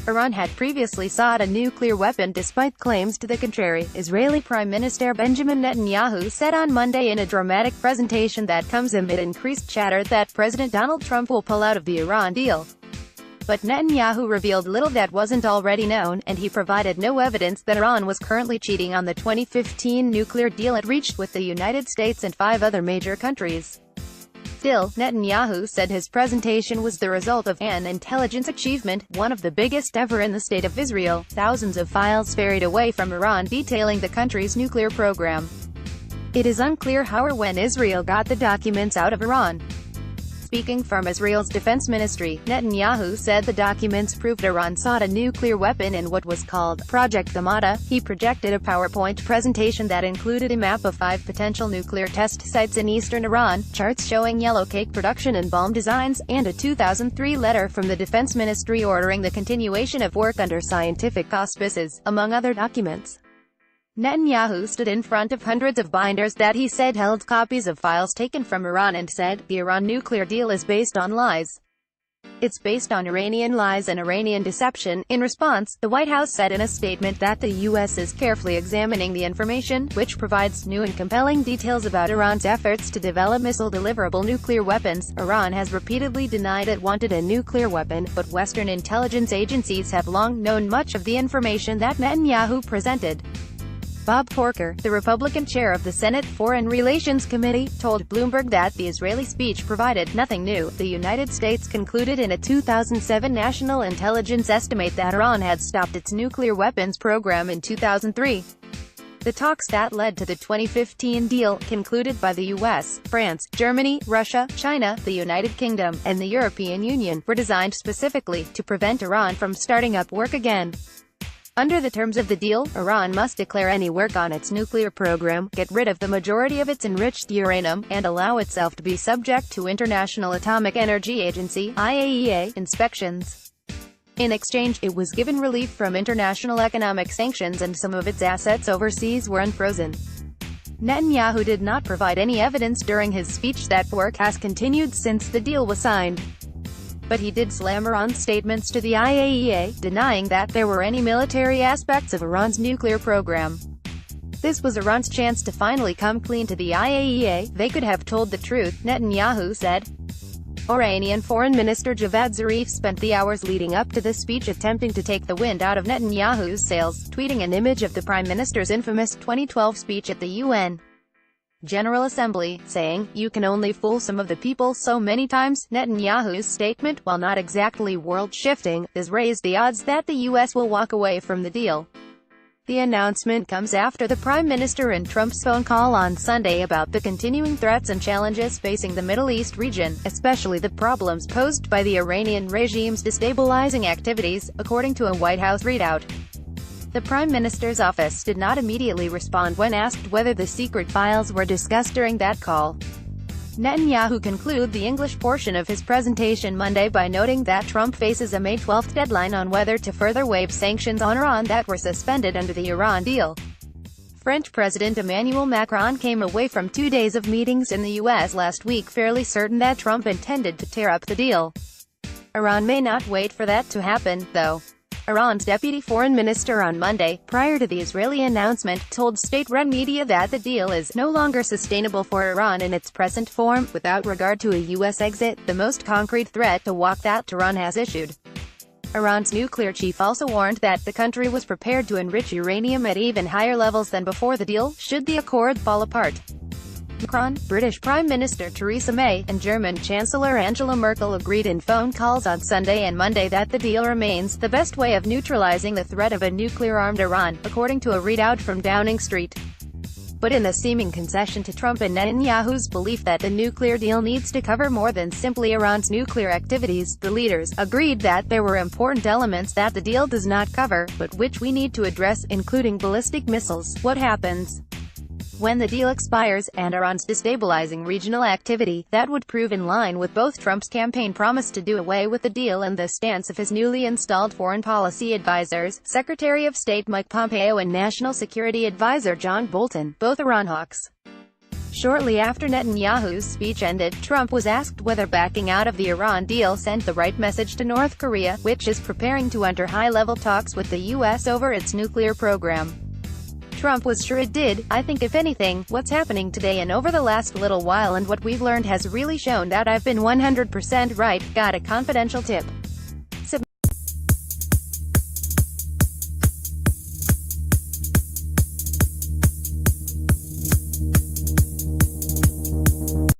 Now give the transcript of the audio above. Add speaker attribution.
Speaker 1: Iran had previously sought a nuclear weapon despite claims to the contrary, Israeli Prime Minister Benjamin Netanyahu said on Monday in a dramatic presentation that comes amid increased chatter that President Donald Trump will pull out of the Iran deal. But Netanyahu revealed little that wasn't already known, and he provided no evidence that Iran was currently cheating on the 2015 nuclear deal it reached with the United States and 5 other major countries. Still, Netanyahu said his presentation was the result of an intelligence achievement, one of the biggest ever in the State of Israel. Thousands of files ferried away from Iran detailing the country's nuclear program. It is unclear how or when Israel got the documents out of Iran. Speaking from Israel's defense ministry, Netanyahu said the documents proved Iran sought a nuclear weapon in what was called Project Gamada. He projected a PowerPoint presentation that included a map of 5 potential nuclear test sites in eastern Iran, charts showing yellow cake production and bomb designs, and a 2003 letter from the defense ministry ordering the continuation of work under scientific auspices, among other documents. Netanyahu stood in front of hundreds of binders that he said held copies of files taken from Iran and said, "The Iran nuclear deal is based on lies. It's based on Iranian lies and Iranian deception." In response, the White House said in a statement that the U.S. is carefully examining the information, which provides new and compelling details about Iran's efforts to develop missile-deliverable nuclear weapons. Iran has repeatedly denied it wanted a nuclear weapon, but Western intelligence agencies have long known much of the information that Netanyahu presented. Bob Corker, the Republican chair of the Senate Foreign Relations Committee, told Bloomberg that the Israeli speech provided nothing new. The United States concluded in a 2007 national intelligence estimate that Iran had stopped its nuclear weapons program in 2003. The talks that led to the 2015 deal, concluded by the US, France, Germany, Russia, China, the United Kingdom, and the European Union, were designed specifically to prevent Iran from starting up work again. Under the terms of the deal, Iran must declare any work on its nuclear program, get rid of the majority of its enriched uranium, and allow itself to be subject to International Atomic Energy Agency (IAEA) inspections. In exchange, it was given relief from international economic sanctions and some of its assets overseas were unfrozen. Netanyahu did not provide any evidence during his speech that work has continued since the deal was signed. But he did slam Iran's statements to the IAEA, denying that there were any military aspects of Iran's nuclear program. This was Iran's chance to finally come clean to the IAEA. They could have told the truth, Netanyahu said. Iranian Foreign Minister Javad Zarif spent the hours leading up to the speech attempting to take the wind out of Netanyahu's sails, tweeting an image of the Prime Minister's infamous 2012 speech at the UN General Assembly, saying, "You can only fool some of the people so many times." Netanyahu's statement, while not exactly world-shifting, has raised the odds that the U.S. will walk away from the deal. The announcement comes after the Prime Minister and Trump's phone call on Sunday about the continuing threats and challenges facing the Middle East region, especially the problems posed by the Iranian regime's destabilizing activities, according to a White House readout. The Prime Minister's office did not immediately respond when asked whether the secret files were discussed during that call. Netanyahu concluded the English portion of his presentation Monday by noting that Trump faces a May 12 deadline on whether to further waive sanctions on Iran that were suspended under the Iran deal. French President Emmanuel Macron came away from 2 days of meetings in the U.S. last week fairly certain that Trump intended to tear up the deal. Iran may not wait for that to happen, though. Iran's deputy foreign minister on Monday, prior to the Israeli announcement, told state-run media that the deal is no longer sustainable for Iran in its present form, without regard to a U.S. exit, the most concrete threat to walk that Tehran has issued. Iran's nuclear chief also warned that the country was prepared to enrich uranium at even higher levels than before the deal, should the accord fall apart. Macron, British Prime Minister Theresa May, and German Chancellor Angela Merkel agreed in phone calls on Sunday and Monday that the deal remains the best way of neutralizing the threat of a nuclear-armed Iran, according to a readout from Downing Street. But in the seeming concession to Trump and Netanyahu's belief that the nuclear deal needs to cover more than simply Iran's nuclear activities, the leaders agreed that there were important elements that the deal does not cover, but which we need to address, including ballistic missiles. What happens when the deal expires, and Iran's destabilizing regional activity, that would prove in line with both Trump's campaign promise to do away with the deal and the stance of his newly installed foreign policy advisors, Secretary of State Mike Pompeo and National Security Advisor John Bolton, both Iran hawks. Shortly after Netanyahu's speech ended, Trump was asked whether backing out of the Iran deal sent the right message to North Korea, which is preparing to enter high-level talks with the U.S. over its nuclear program. Trump was sure it did. "I think if anything, what's happening today and over the last little while and what we've learned has really shown that I've been 100% right. Got a confidential tip.